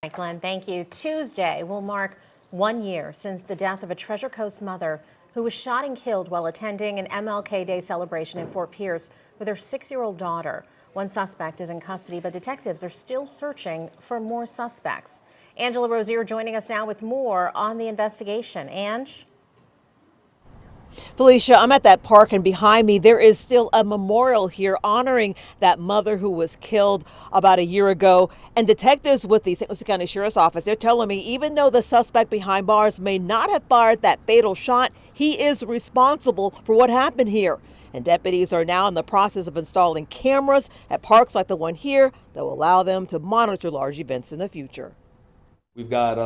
Franklin, thank you. Tuesday will mark 1 year since the death of a Treasure Coast mother who was shot and killed while attending an MLK Day celebration in Fort Pierce with her 6-year-old daughter. One suspect is in custody, but detectives are still searching for more suspects. Angela Rozier joining us now with more on the investigation. Ange? Felicia, I'm at that park, and behind me there is still a memorial here honoring that mother who was killed about a year ago. And detectives with the St. Lucie County Sheriff's Office, they're telling me even though the suspect behind bars may not have fired that fatal shot, he is responsible for what happened here. And deputies are now in the process of installing cameras at parks like the one here that will allow them to monitor large events in the future. We've got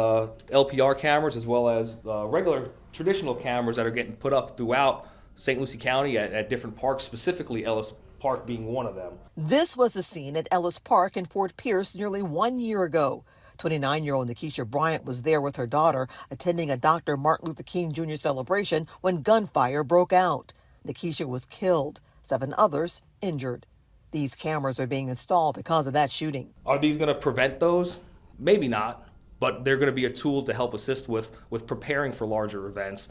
LPR cameras as well as regular traditional cameras that are getting put up throughout St. Lucie County at different parks, specifically Ellis Park being one of them. This was the scene at Ellis Park in Fort Pierce nearly 1 year ago. 29-year-old Nikisha Bryant was there with her daughter attending a Dr. Martin Luther King Jr. celebration when gunfire broke out. Nikisha was killed, 7 others injured. These cameras are being installed because of that shooting. Are these going to prevent those? Maybe not. But they're going to be a tool to help assist with preparing for larger events,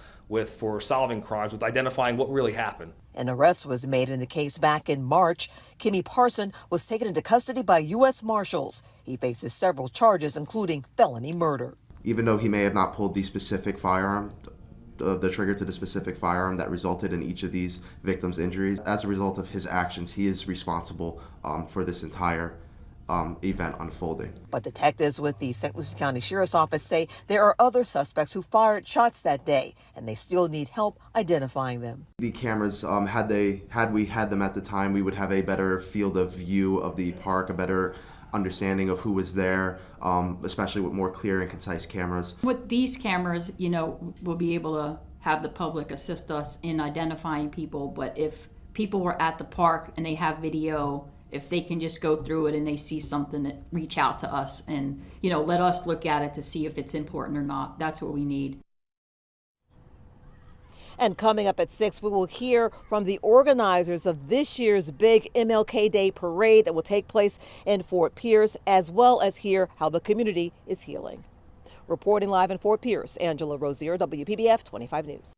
for solving crimes, with identifying what really happened. An arrest was made in the case back in March. Kimmy Parson was taken into custody by U.S. Marshals. He faces several charges, including felony murder. Even though he may have not pulled the specific firearm, the trigger to the specific firearm that resulted in each of these victims' injuries, as a result of his actions, he is responsible for this entire event unfolding. But detectives with the St. Lucie County Sheriff's Office say there are other suspects who fired shots that day, and they still need help identifying them. The cameras, had we had them at the time, we would have a better field of view of the park, a better understanding of who was there, especially with more clear and concise cameras. With these cameras, we'll be able to have the public assist us in identifying people, but if people were at the park and they have video, if they can just go through it and they see something, that reach out to us and, let us look at it to see if it's important or not. That's what we need. And coming up at 6, we will hear from the organizers of this year's big MLK Day parade that will take place in Fort Pierce, as well as hear how the community is healing. Reporting live in Fort Pierce, Angela Rozier, WPBF 25 News.